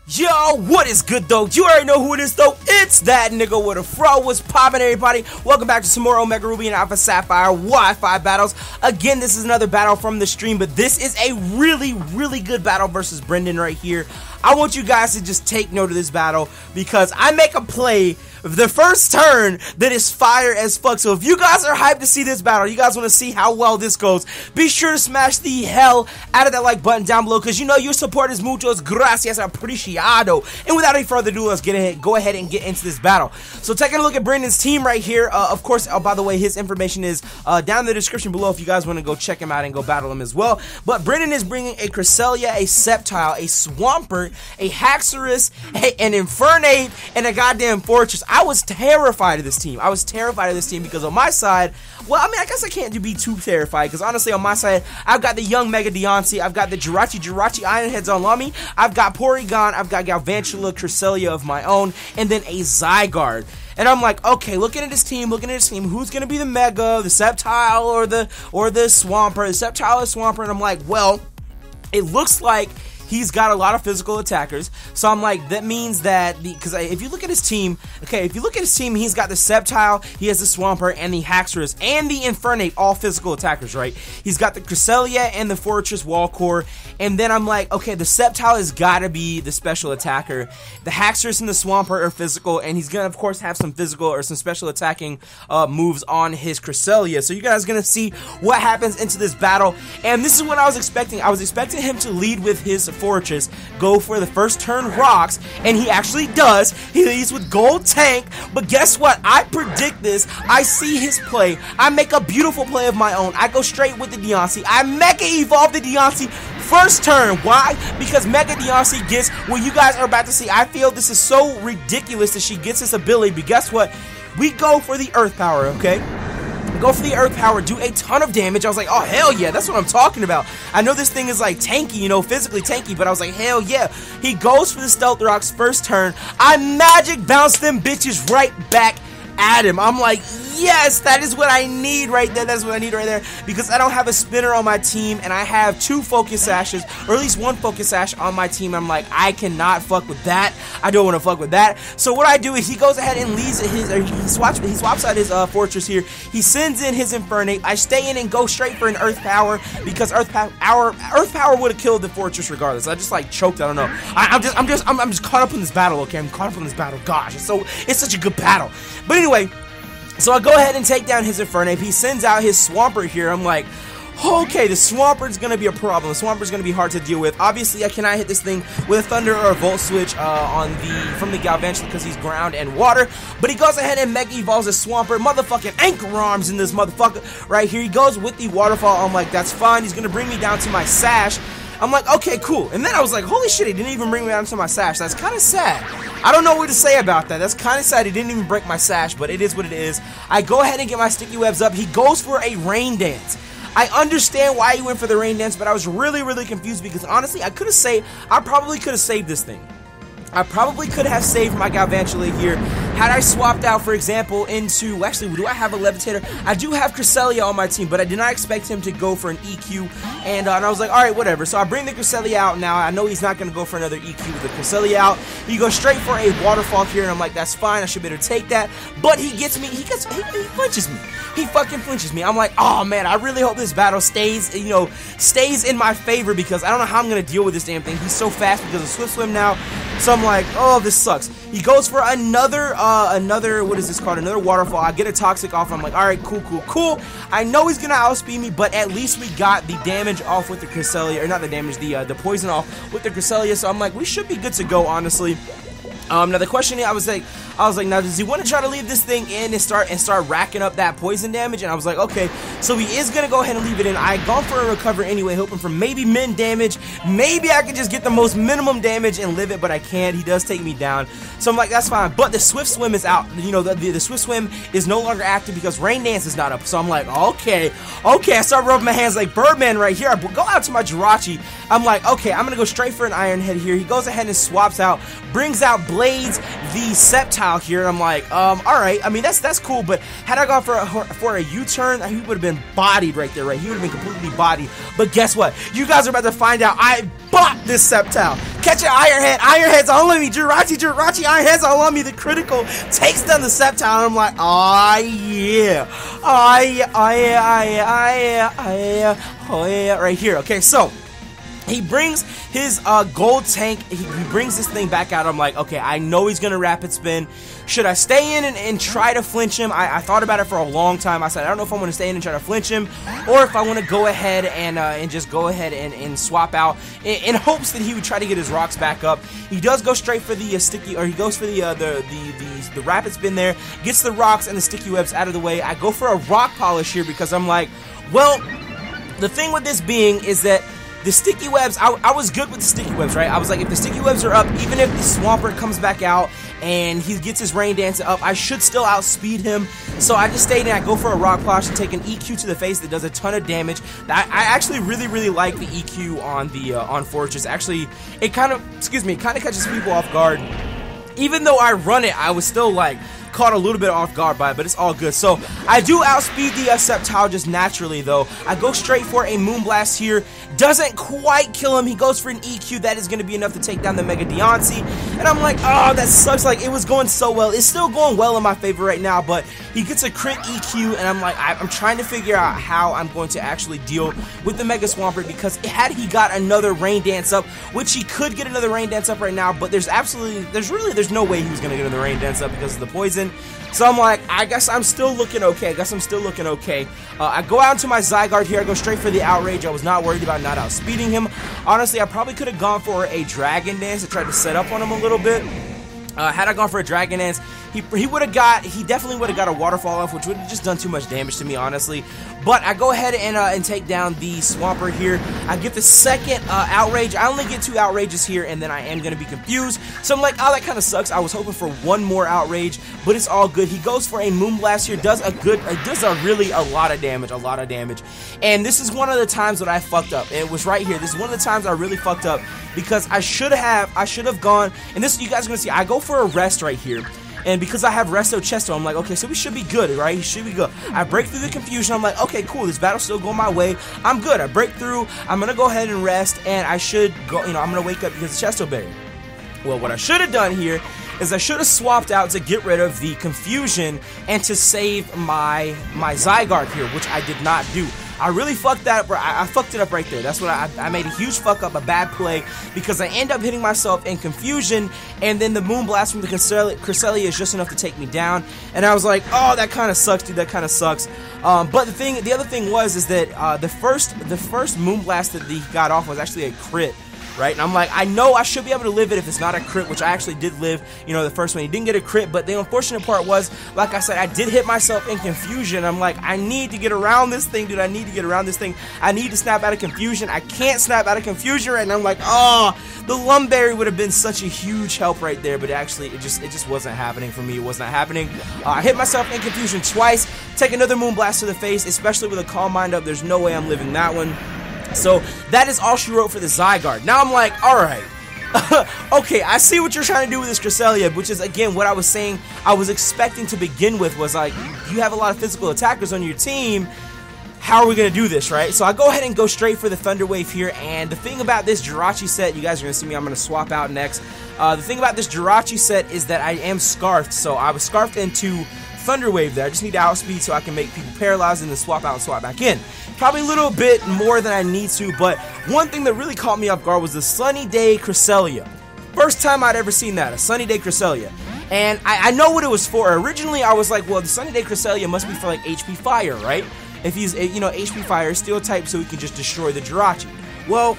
Yo, what is good though? You already know who it is though. It's that nigga with a fro. What's poppin', everybody? Welcome back to some more Omega Ruby and Alpha Sapphire Wi-Fi battles. Again, this is another battle from the stream, but this is a really good battle versus Brendan right here. I want you guys to just take note of this battle because I make a play the first turn that is fire as fuck. So if you guys are hyped to see this battle, you guys want to see how well this goes, be sure to smash the hell out of that like button down below because you know your support is muchos gracias apreciado. And without any further ado, let's go ahead and get into this battle. So taking a look at Brendan's team right here, of course, by the way, his information is down in the description below if you guys want to go check him out and go battle him as well. But Brendan is bringing a Cresselia, a Sapphire, a Swampert, a Haxorus, an Infernape, and a goddamn Fortress. I was terrified of this team. I was terrified of this team because on my side, well, I mean, I guess I can't be too terrified because honestly, on my side, I've got the young Mega Deontay, I've got the Jirachi Ironheads on Lummy, I've got Porygon, I've got Galvantula, Cresselia of my own, and then a Zygarde. And I'm like, okay, looking at his team, who's gonna be the Mega, the Sceptile, or the Swampert, the Sceptile or Swampert? And I'm like, well, it looks like he's got a lot of physical attackers, so I'm like, that means that because if you look at his team, he's got the Sceptile, he has the Swampert, and the Haxorus, and the Infernape, all physical attackers, right? He's got the Cresselia and the Fortress Wallcore, and then I'm like, okay, the Sceptile has got to be the special attacker. The Haxorus and the Swampert are physical, and he's gonna, of course, have some physical or some special attacking moves on his Cresselia. So you guys are gonna see what happens into this battle, and this is what I was expecting. I was expecting him to lead with his Fortress, go for the first turn rocks, and he actually does. He leads with Gold Tank, but guess what? I predict this. I see his play. I make a beautiful play of my own. I go straight with the Deontay. I Mega Evolve the Deontay first turn. Why? Because Mega Deontay gets what you guys are about to see. I feel this is so ridiculous that she gets this ability, but guess what? We go for the Earth Power, okay? Go for the Earth Power, do a ton of damage. I was like, oh, hell yeah, that's what I'm talking about. I know this thing is like tanky, you know, physically tanky, but I was like, hell yeah. He goes for the Stealth Rocks first turn. I Magic Bounce them bitches right back at him. I'm like, yes, that is what I need right there. That's what I need right there because I don't have a spinner on my team and I have 2 Focus Sashes, or at least 1 Focus Sash on my team. I'm like, I cannot fuck with that. I don't want to fuck with that. So what I do is he goes ahead and leaves his, he swaps out his Fortress here. He sends in his Infernape. I stay in and go straight for an Earth Power because Earth Power would have killed the Fortress regardless. I just like choked. I don't know. I'm just caught up in this battle. Okay, I'm caught up in this battle. Gosh, it's such a good battle. But anyway, so I go ahead and take down his Infernape. He sends out his Swampert here. I'm like, okay, the Swampert's gonna be a problem. The Swampert's gonna be hard to deal with. Obviously, I cannot hit this thing with a Thunder or a Volt Switch from the Galvantula because he's ground and water. But he goes ahead and Mega Evolves his Swampert. Motherfucking Anchor Arms in this motherfucker right here. He goes with the Waterfall. I'm like, that's fine. He's gonna bring me down to my Sash. I'm like, okay, cool. And then I was like, holy shit, he didn't even bring me down to my Sash. That's kind of sad. I don't know what to say about that. That's kind of sad. He didn't even break my Sash, but it is what it is. I go ahead and get my Sticky Webs up. He goes for a Rain Dance. I understand why he went for the Rain Dance, but I was really confused because honestly, I probably could have saved this thing. I probably could have saved my Galvantula here had I swapped out, for example, into, actually, do I have a Levitator? I do have Cresselia on my team, but I did not expect him to go for an EQ, and I was like, alright, whatever. So I bring the Cresselia out now. I know he's not going to go for another EQ with the Cresselia out. He goes straight for a Waterfall here, and I'm like, that's fine. I should be able to take that. But he gets me, he flinches me. He fucking flinches me. I'm like, oh man, I really hope this battle stays in my favor because I don't know how I'm going to deal with this damn thing. He's so fast because of Swift Swim now. So I'm like, oh, this sucks. He goes for another, what is this called? Another Waterfall. I get a Toxic off. I'm like, all right, cool. I know he's gonna outspeed me, but at least we got the damage off with the Cresselia, or not the damage, the poison off with the Cresselia. So I'm like, we should be good to go, honestly. Now the question is, I was like, now does he want to try to leave this thing in and start racking up that poison damage? And I was like, okay, so he is gonna go ahead and leave it in. I gone for a recover anyway, hoping for maybe min damage. Maybe I can just get the most minimum damage and live it, but I can't. He does take me down, so I'm like, that's fine. But the Swift Swim is out. You know, the Swift Swim is no longer active because Rain Dance is not up. So I'm like, okay. I start rubbing my hands like Birdman right here. I go out to my Jirachi. I'm like, okay, I'm gonna go straight for an Iron Head here. He goes ahead and swaps out, brings out blades the Sceptile here, and I'm like, alright, I mean, that's cool, but had I gone for a U-turn, he would have been bodied right there, right? He would have been completely bodied. But guess what? You guys are about to find out. I bought this Sceptile. Catch it, Ironhead. Ironhead's all on me. Jirachi, Ironhead's all on me. The critical takes down the Sceptile, and I'm like, oh yeah. Oh yeah. Right here. Okay, so he brings his gold tank, he brings this thing back out. I'm like, okay, I know he's gonna rapid spin. Should I stay in and try to flinch him? I thought about it for a long time. I said, I don't know if I want to stay in and try to flinch him, or if I want to go ahead and just go ahead and swap out in hopes that he would try to get his rocks back up. He does go straight for the sticky, or he goes for the rapid spin there, gets the rocks and the sticky webs out of the way. I go for a rock polish here because I'm like, well, the thing with this being is that the sticky webs, I was good with the sticky webs, right? I was like, if the sticky webs are up, even if the Swampert comes back out and he gets his Rain Dance up, I should still outspeed him. So I just stayed in, I go for a rock polish and take an EQ to the face that does a ton of damage. I actually really like the EQ on the on Fortress. Actually, it kind of catches people off guard. Even though I run it, I was still like caught a little bit off guard by it, but it's all good. So I do outspeed the Sceptile just naturally, though. I go straight for a Moonblast here. Doesn't quite kill him. He goes for an EQ. That is going to be enough to take down the Mega Deontay. And I'm like, oh, that sucks. Like, it was going so well. It's still going well in my favor right now, but he gets a crit EQ, and I'm like, I'm trying to figure out how I'm going to actually deal with the Mega Swampert, because had he got another Rain Dance up, which he could get another Rain Dance up right now, but there's no way he was going to get another Rain Dance up because of the poison. So I'm like, I guess I'm still looking okay. I go out into my Zygarde here. I go straight for the Outrage. I was not worried about not outspeeding him. Honestly, I probably could have gone for a Dragon Dance to try to set up on him a little bit. Had I gone for a Dragon Dance, he definitely would have got a Waterfall off, which would have just done too much damage to me, honestly. But I go ahead and take down the Swampert here. I get the second Outrage. I only get 2 Outrages here, and then I am going to be confused. So I'm like, oh, that kind of sucks. I was hoping for one more Outrage, but it's all good. He goes for a Moonblast here. Does really a lot of damage. And this is one of the times that I fucked up. It was right here. This is one of the times I really fucked up, because I should have gone, and this, you guys are going to see, I go for a rest right here. And because I have Resto Chesto, I'm like, okay, so we should be good, right? He should be good. I break through the confusion. I'm like, okay, cool. This battle's still going my way. I'm good. I break through. I'm going to go ahead and rest. And I should go, I'm going to wake up because of Chesto Berry. Well, what I should have done here is I should have swapped out to get rid of the confusion and to save my Zygarde here, which I did not do. I really fucked that up. I fucked it up right there. That's what I made a huge fuck up, a bad play, because I end up hitting myself in confusion, and then the Moonblast from the Cresselia is just enough to take me down. And I was like, oh, that kind of sucks, dude. That kind of sucks. But the other thing is that the first Moonblast that he got off was actually a crit. Right? And I'm like, I know I should be able to live it if it's not a crit, which I actually did live, the first one. He didn't get a crit, but the unfortunate part was, like I said, I did hit myself in confusion. I'm like, I need to get around this thing, dude. I need to get around this thing. I need to snap out of confusion. I can't snap out of confusion right now. I'm like, oh, the Lumberry would have been such a huge help right there, but actually, it just wasn't happening for me. It was not happening. I hit myself in confusion twice, take another Moonblast to the face, especially with a Calm Mind up. There's no way I'm living that one. So that is all she wrote for the Zygarde. Now I'm like, alright, okay, I see what you're trying to do with this Cresselia, which is, again, what I was saying I was expecting to begin with, was like, you have a lot of physical attackers on your team, how are we going to do this, right? So I go ahead and go straight for the Thunder Wave here, and the thing about this Jirachi set, you guys are going to see me, I'm going to swap out next. The thing about this Jirachi set is that I am Scarfed, so I was Scarfed into Thunder Wave there. I just need to outspeed so I can make people paralyzed and then swap out and swap back in. Probably a little bit more than I need to, but one thing that really caught me off guard was the Sunny Day Cresselia. First time I'd ever seen that, a Sunny Day Cresselia. And I know what it was for. Originally, I was like, well, the Sunny Day Cresselia must be for, like, HP Fire, right? If he's, HP Fire, Steel type, so he can just destroy the Jirachi. Well,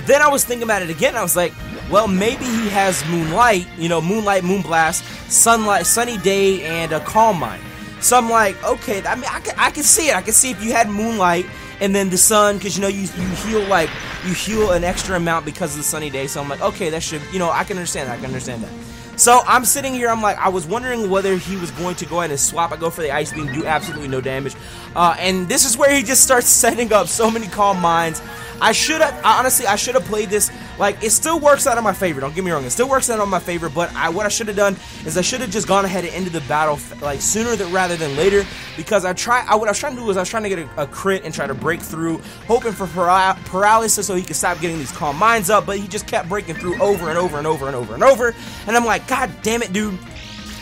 then I was thinking about it again. I was like, well, maybe he has Moonlight, Moonlight, Moonblast, Sunlight, Sunny Day, and a Calm Mind. So I'm like, okay, I mean, I can see it. I can see if you had Moonlight and then the Sun, because you heal an extra amount because of the Sunny Day. So I'm like, okay, that should, I can understand that. So I'm sitting here, I'm like, I was wondering whether he was going to go ahead and swap. I go for the Ice Beam, do absolutely no damage. And this is where he just starts setting up so many Calm Minds. Honestly, I should have played this Like, it still works out in my favor, don't get me wrong, it still works out in my favor, but what I should have done is I should have just gone ahead and ended the battle, like, sooner rather than later, because what I was trying to do was I was trying to get a crit and try to break through, hoping for paralysis so he could stop getting these calm minds up, but he just kept breaking through over and over and over and over and over, and I'm like, god damn it, dude.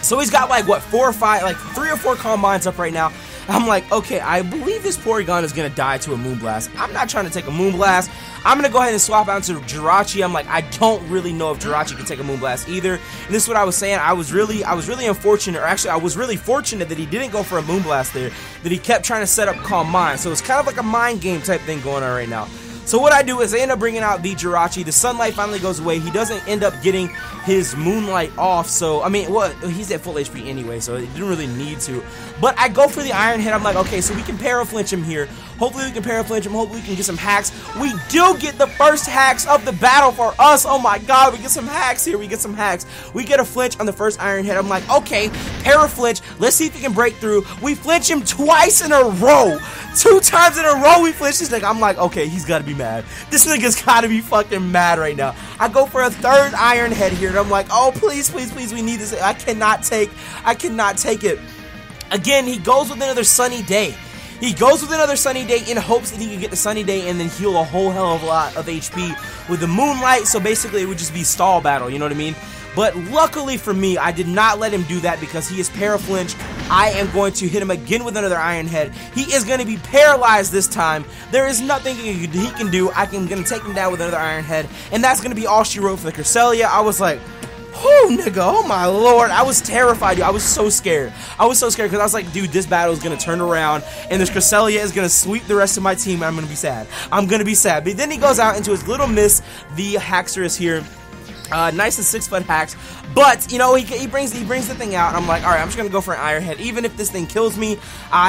So he's got, like, what, 4 or 5, like, 3 or 4 calm minds up right now. I'm like, okay, I believe this Porygon is going to die to a Moonblast. I'm not trying to take a Moonblast. I'm going to go ahead and swap out to Jirachi. I'm like, I don't really know if Jirachi can take a Moonblast either. And this is what I was saying. I was really unfortunate, or actually, I was really fortunate that he didn't go for a Moonblast there, that he kept trying to set up Calm Mind. So it's kind of like a mind game type thing going on right now. So what I do is I end up bringing out the Jirachi. The sunlight finally goes away. He doesn't end up getting his moonlight off. So, I mean, well, he's at full HP anyway, so he didn't really need to. But I go for the Iron Head. I'm like, okay, so we can Para-Flinch him here. Hopefully we can Para-Flinch him. Hopefully we can get some hacks. We do get the first hacks of the battle for us. Oh my god, we get some hacks here. We get some hacks. We get a flinch on the first Iron Head. I'm like, okay, Para-Flinch. Let's see if he can break through. We flinch him twice in a row. 2 times in a row we flinch this nigga. I'm like, okay, he's gotta be mad. This nigga's gotta be fucking mad right now. I go for a 3rd Iron Head here, and I'm like, oh, please, please, please, we need this. I cannot take it. Again, he goes with another Sunny Day. He goes with another Sunny Day in hopes that he can get the Sunny Day and then heal a whole hell of a lot of HP with the Moonlight, so basically it would just be stall battle, you know what I mean? But luckily for me, I did not let him do that because he is Para-Flinch. I am going to hit him again with another Iron Head. He is going to be paralyzed this time. There is nothing he can do. I'm going to take him down with another Iron Head, and that's going to be all she wrote for the Cresselia. I was like, oh, nigga, oh my lord. I was terrified, dude. I was so scared. I was so scared because I was like, dude, this battle is going to turn around, and this Cresselia is going to sweep the rest of my team, and I'm going to be sad. I'm going to be sad. But then he goes out into his little miss. The Haxorus here. Nice and 6-foot hacks, but you know he brings the thing out. And I'm like, all right, I'm just gonna go for an Iron Head. Even if this thing kills me,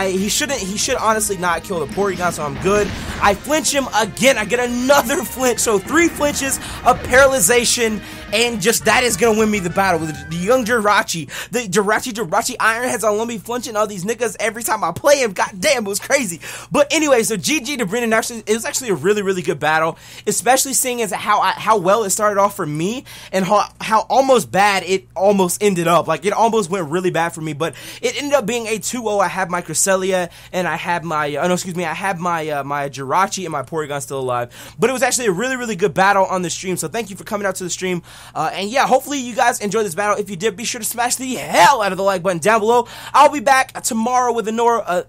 he should honestly not kill the Porygon, so I'm good. I flinch him again. I get another flinch, so 3 flinches, a paralyzation, and just that is gonna win me the battle with the young Jirachi. The Jirachi Iron Heads on me flinching all these niggas every time I play him. God damn, it was crazy. But anyway, so GG to Brendan. Actually, it was actually a really good battle, especially seeing as how well it started off for me. And how almost bad it almost ended up. Like, it almost went really bad for me, but it ended up being a 2-0. I had my Cresselia, and I had my, I had my Jirachi and my Porygon still alive. But it was actually a really good battle on the stream, so thank you for coming out to the stream. And yeah, hopefully you guys enjoyed this battle. If you did, be sure to smash the hell out of the like button down below. I'll be back tomorrow with another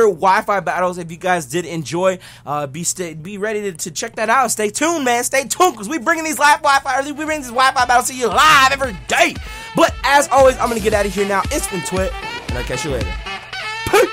Wi-Fi battles. If you guys did enjoy, be ready to check that out. Stay tuned, man. Stay tuned, because we bringing these Wi-Fi battles to you live every day. But as always, I'm gonna get out of here now. It's been Twit, and I'll catch you later. Peace.